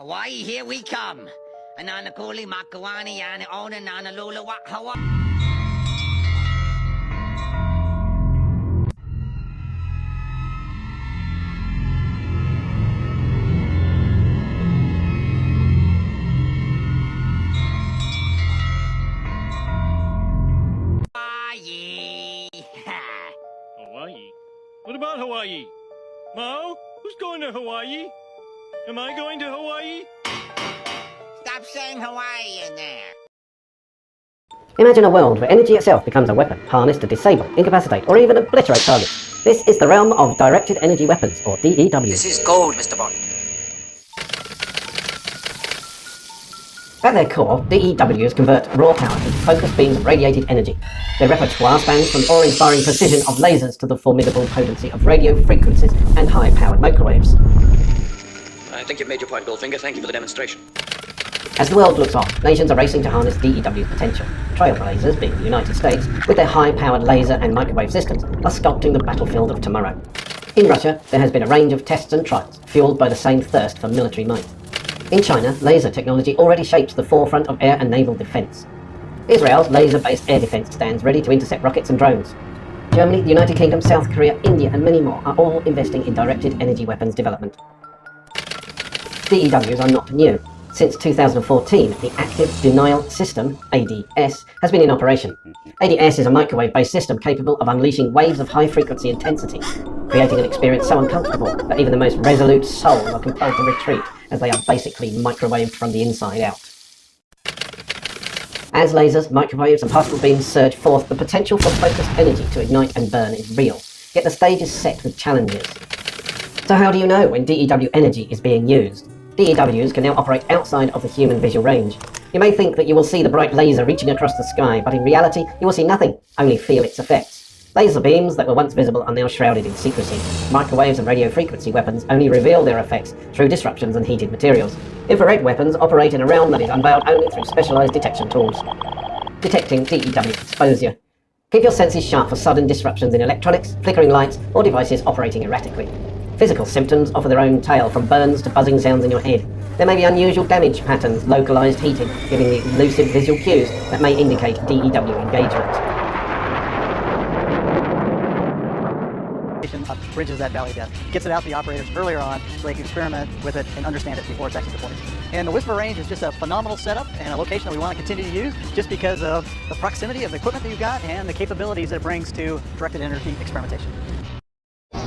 Hawaii, here we come. Ananakuli, Makawani, Yana, Ona, Nanalula, Hawaii. Hawaii? What about Hawaii? Mo? Who's going to Hawaii? Am I going to Hawaii? Stop saying Hawaii in there. Imagine a world where energy itself becomes a weapon, harnessed to disable, incapacitate, or even obliterate targets. This is the realm of Directed Energy Weapons, or DEW. This is gold, Mr. Bond. At their core, DEWs convert raw power into focused beams of radiated energy. Their repertoire spans from awe-inspiring precision of lasers to the formidable potency of radio frequencies and high-powered microwaves. I think you've made your point, Goldfinger. Thank you for the demonstration. As the world looks on, nations are racing to harness DEW's potential. Trailblazers, being the United States, with their high-powered laser and microwave systems, are sculpting the battlefield of tomorrow. In Russia, there has been a range of tests and trials, fueled by the same thirst for military might. In China, laser technology already shapes the forefront of air and naval defence. Israel's laser-based air defence stands ready to intercept rockets and drones. Germany, the United Kingdom, South Korea, India and many more are all investing in directed energy weapons development. DEWs are not new. Since 2014, the Active Denial System, ADS, has been in operation. ADS is a microwave-based system capable of unleashing waves of high-frequency intensity, creating an experience so uncomfortable that even the most resolute souls are compelled to retreat, as they are basically microwaved from the inside out. As lasers, microwaves and particle beams surge forth, the potential for focused energy to ignite and burn is real, yet the stage is set with challenges. So how do you know when DEW energy is being used? DEWs can now operate outside of the human visual range. You may think that you will see the bright laser reaching across the sky, but in reality you will see nothing, only feel its effects. Laser beams that were once visible are now shrouded in secrecy. Microwaves and radio frequency weapons only reveal their effects through disruptions and heated materials. Infrared weapons operate in a realm that is unveiled only through specialised detection tools. Detecting DEW exposure. Keep your senses sharp for sudden disruptions in electronics, flickering lights, or devices operating erratically. Physical symptoms offer their own tale, from burns to buzzing sounds in your head. There may be unusual damage patterns, localised heating, giving the elusive visual cues that may indicate DEW engagement. Bridges that valley death, gets it out to the operators earlier on so they can experiment with it and understand it before it's actually deployed. And the Whisper range is just a phenomenal setup and a location that we want to continue to use just because of the proximity of the equipment that you've got and the capabilities that it brings to directed energy experimentation. You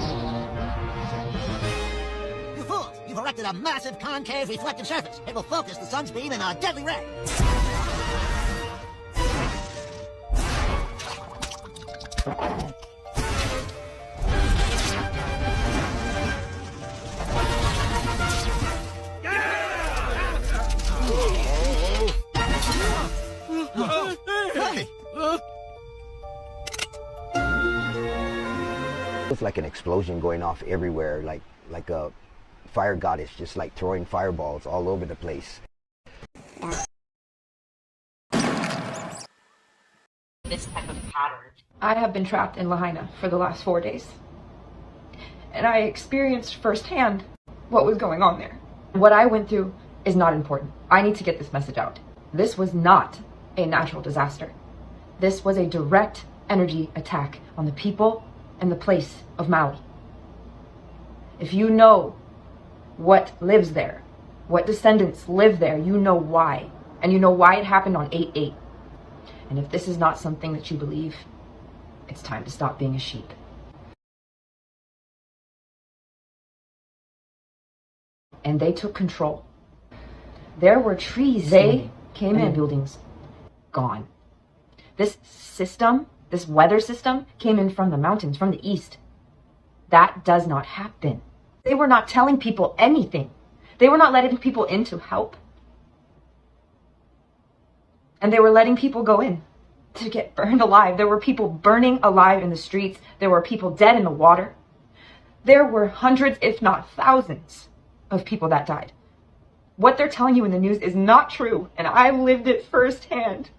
fools! You've erected a massive concave reflective surface. It will focus the sun's beam in a deadly ray. It's like an explosion going off everywhere, like a fire goddess, just like throwing fireballs all over the place. This type of pattern. I have been trapped in Lahaina for the last 4 days. And I experienced firsthand what was going on there. What I went through is not important. I need to get this message out. This was not a natural disaster. This was a direct energy attack on the people and the place of Maui. If you know what lives there, what descendants live there, you know why. And you know why it happened on 8/8. And if this is not something that you believe, it's time to stop being a sheep. And they took control. There were trees. They came in. Buildings gone. This system, this weather system, came in from the mountains, from the east. That does not happen. They were not telling people anything. They were not letting people in to help. And they were letting people go in to get burned alive. There were people burning alive in the streets. There were people dead in the water. There were hundreds, if not thousands, of people that died. What they're telling you in the news is not true, and I lived it firsthand.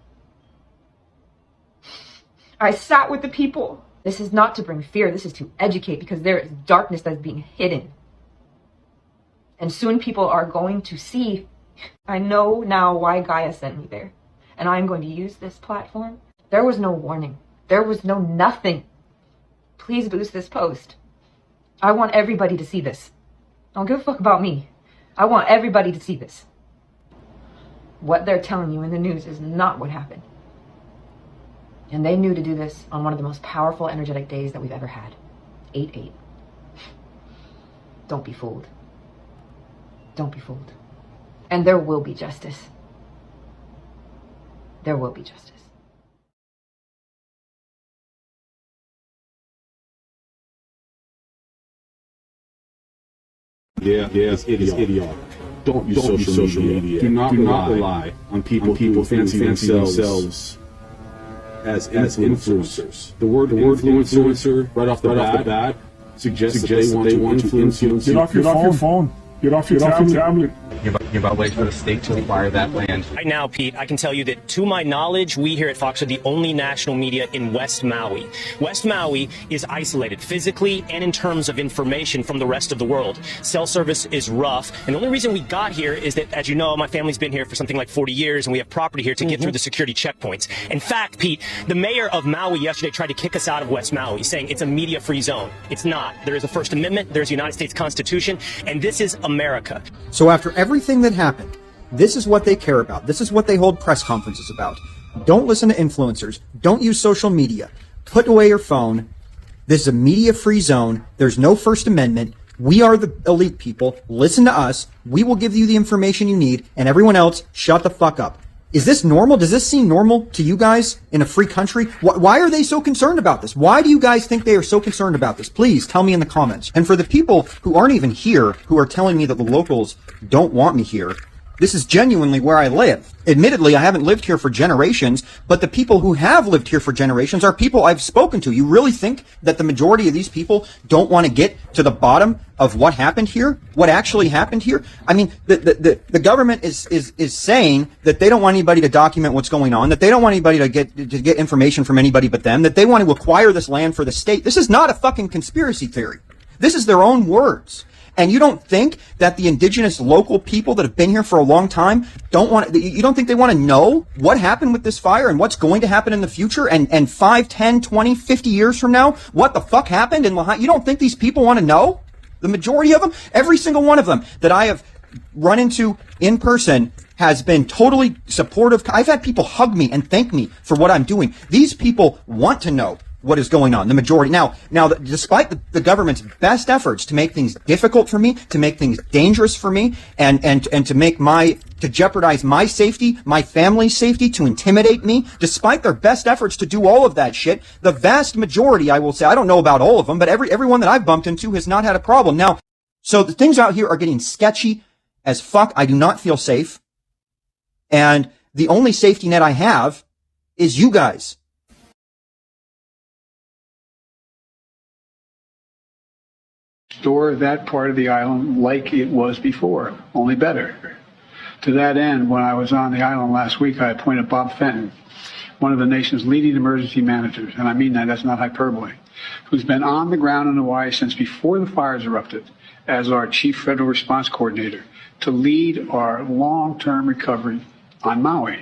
I sat with the people. This is not to bring fear, this is to educate, because there is darkness that's being hidden. And soon people are going to see, I know now why Gaia sent me there. And I'm going to use this platform. There was no warning. There was no nothing. Please boost this post. I want everybody to see this. I don't give a fuck about me. I want everybody to see this. What they're telling you in the news is not what happened. And they knew to do this on one of the most powerful, energetic days that we've ever had. 8/8. Don't be fooled. Don't be fooled. And there will be justice. There will be justice. Yeah, it's idiotic. Don't use social media. Do not rely on people who fancy themselves as influencers. The word influencer, right off the bat, suggests that they want to influence you. Get off your phone. Get off your tablet. Give out ways for the state to acquire that land. Right now, Pete, I can tell you that, to my knowledge, we here at Fox are the only national media in West Maui. West Maui is isolated physically and in terms of information from the rest of the world. Cell service is rough, and the only reason we got here is that, as you know, my family's been here for something like 40 years, and we have property here to get through the security checkpoints. In fact, Pete, the mayor of Maui yesterday tried to kick us out of West Maui, saying it's a media-free zone. It's not. There is a First Amendment, there's the United States Constitution, and this is America. So after everything that happened, this is what they care about. This is what they hold press conferences about. Don't listen to influencers. Don't use social media. Put away your phone. This is a media-free zone. There's no First Amendment. We are the elite people. Listen to us. We will give you the information you need, and everyone else, shut the fuck up. Is this normal? Does this seem normal to you guys in a free country? Why are they so concerned about this? Why do you guys think they are so concerned about this? Please tell me in the comments. And for the people who aren't even here, who are telling me that the locals don't want me here, this is genuinely where I live. Admittedly, I haven't lived here for generations, but the people who have lived here for generations are people I've spoken to. You really think that the majority of these people don't want to get to the bottom of what happened here? What actually happened here? I mean, the government is saying that they don't want anybody to document what's going on, that they don't want anybody to get information from anybody but them, that they want to acquire this land for the state. This is not a fucking conspiracy theory. This is their own words. And you don't think that the indigenous local people that have been here for a long time you don't think they want to know what happened with this fire and what's going to happen in the future and 5, 10, 20, 50 years from now, what the fuck happened in Lahaina? You don't think these people want to know? The majority of them? Every single one of them that I have run into in person has been totally supportive. I've had people hug me and thank me for what I'm doing. These people want to know what is going on, the majority. Now, despite the government's best efforts to make things difficult for me, to make things dangerous for me, and to jeopardize my safety, my family's safety, to intimidate me, despite their best efforts to do all of that shit, the vast majority, I will say, I don't know about all of them, but everyone that I've bumped into has not had a problem. Now, so the things out here are getting sketchy as fuck. I do not feel safe. And the only safety net I have is you guys. Restore that part of the island like it was before, only better. To that end, when I was on the island last week, I appointed Bob Fenton, one of the nation's leading emergency managers, and I mean that's not hyperbole, who's been on the ground in Hawaii since before the fires erupted as our chief federal response coordinator to lead our long-term recovery on Maui.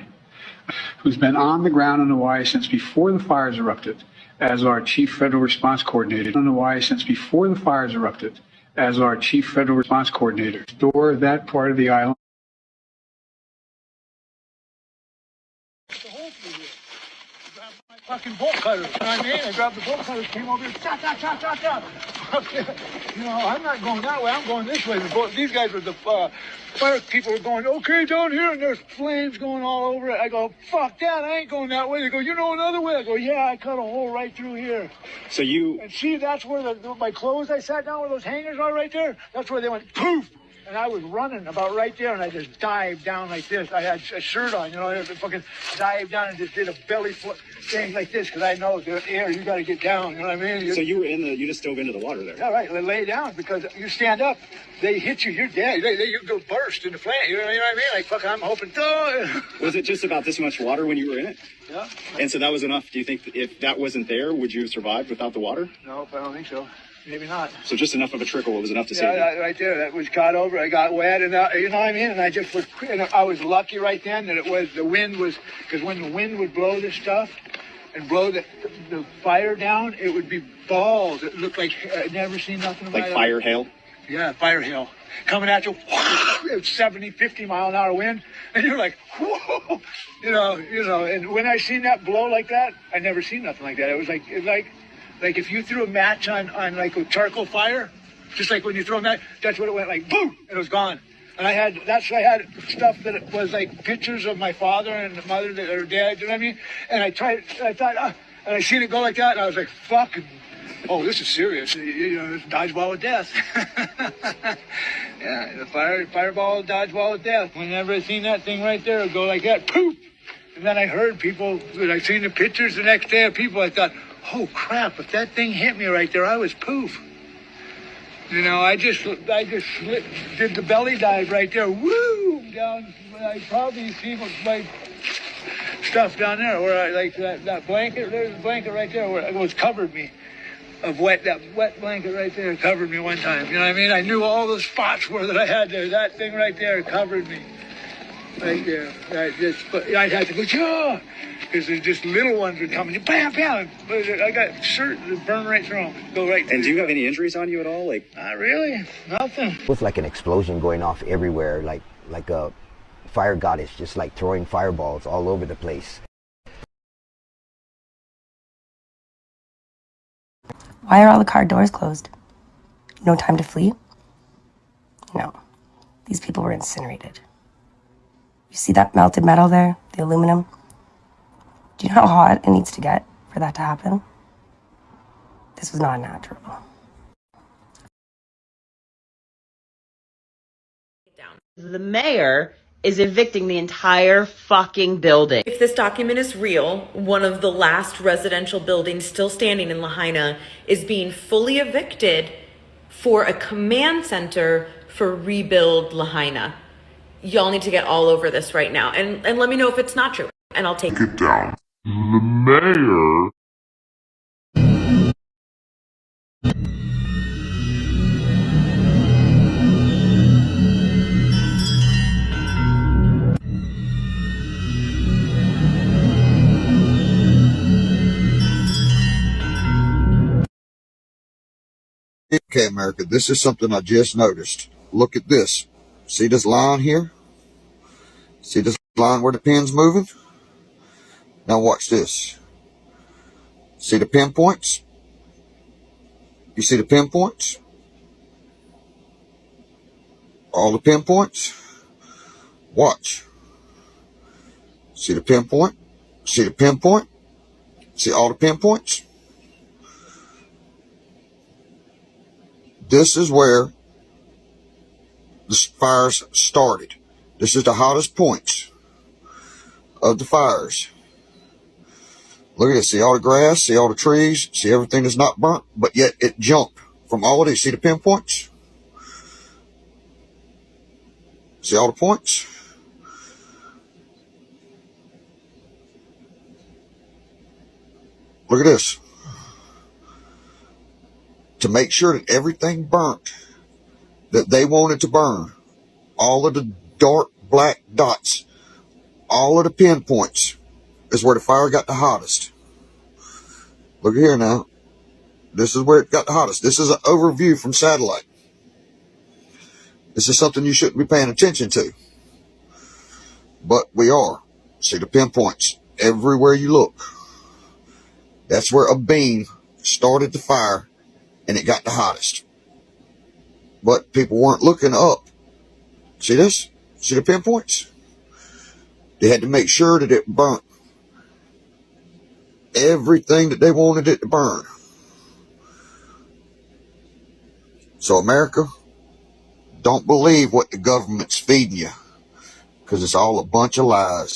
Who's been on the ground in Hawaii since before the fires erupted as our chief federal response coordinator in Hawaii since before the fires erupted as our chief federal response coordinator. Restore that part of the island. Fucking bolt cutters. You know what I mean? I grabbed the bolt cutters, came over here, chop, chop, chop, chop, chop. You know, I'm not going that way. I'm going this way. These guys were the fire people were going, okay, down here, and there's flames going all over it. I go, fuck that. I ain't going that way. They go, you know another way. I go, yeah, I cut a hole right through here. So you... And see, that's where my clothes I sat down, where those hangers are right there. That's where they went, poof. And I was running about right there, and I just dived down like this. I had a shirt on, you know, I fucking dived down and just did a belly flip thing like this, because I know the air, you got to get down, you know what I mean? So you were you just dove into the water there? Yeah, right. Lay down, because you stand up, they hit you, you're dead. You go burst in the flame, you know what I mean? Like, fucking, I'm hoping, Was it just about this much water when you were in it? Yeah. And so that was enough. Do you think if that wasn't there, would you have survived without the water? No, I don't think so. maybe not. So just enough of a trickle was enough to Yeah, save you. that right there. That was got over. I got wet, and you know what I mean. And I just was. And I was lucky right then that it was the wind was because when the wind would blow this stuff and blow the fire down, it would be balls. It looked like I'd never seen nothing Like like fire hail? Yeah, fire hail coming at you. It's 70, 50 mile an hour wind, and you're like, whoa, you know. And when I seen that blow like that, I never seen nothing like that. It was like if you threw a match on like a charcoal fire, just like when you throw a match, that's what it went like, boom, and it was gone. And I had stuff that it was like pictures of my father and the mother that are dead, you know what I mean? And I thought, and I seen it go like that, and I was like, fuck, oh, this is serious. You know, it's dodgeball with death. Yeah, the fireball, dodgeball with death. Whenever I seen that thing right there, it'd go like that, poof. And then I heard people, when I seen the pictures the next day of people, I thought, oh crap, if that thing hit me right there, I was poof. You know, I just did the belly dive right there, woo, down. I probably see my stuff down there where I like that blanket. There's a blanket right there where it was covered me of wet. That wet blanket right there covered me one time. You know what I mean? I knew all the spots where that I had there. That thing right there covered me. Right there. I'd have to go, yeah, because there's just little ones are coming. Bam, bam. I got shirt that burn right through them. Go right. And do you have any injuries on you at all? Like, not really. Nothing. It was like an explosion going off everywhere, like a fire goddess, just like throwing fireballs all over the place. Why are all the car doors closed? No time to flee? No. These people were incinerated. You see that melted metal there? The aluminum? Do you know how hot it needs to get for that to happen? This was not natural. The mayor is evicting the entire fucking building. If this document is real, one of the last residential buildings still standing in Lahaina is being fully evicted for a command center for Rebuild Lahaina. Y'all need to get all over this right now and let me know if it's not true, and I'll take it down. The mayor Okay, America, this is something I just noticed. Look at this. See this line here? See this line where the pen's moving? Now watch this. See the pinpoints? You see the pinpoints? All the pinpoints? Watch. See the pinpoint? See the pinpoint? See all the pinpoints? This is where the fires started. This is the hottest points of the fires. Look at this. See all the grass, see all the trees, see everything that's not burnt, but yet it jumped from all of these. See the pinpoints? See all the points? Look at this. To make sure that everything burnt that they wanted to burn, all of the dark black dots, all of the pinpoints is where the fire got the hottest. Look here now. This is where it got the hottest. This is an overview from satellite. This is something you shouldn't be paying attention to. But we are. See the pinpoints everywhere you look. That's where a beam started the fire and it got the hottest. But people weren't looking up. See this? See the pinpoints? They had to make sure that it burnt everything that they wanted it to burn. So America, don't believe what the government's feeding you, because it's all a bunch of lies.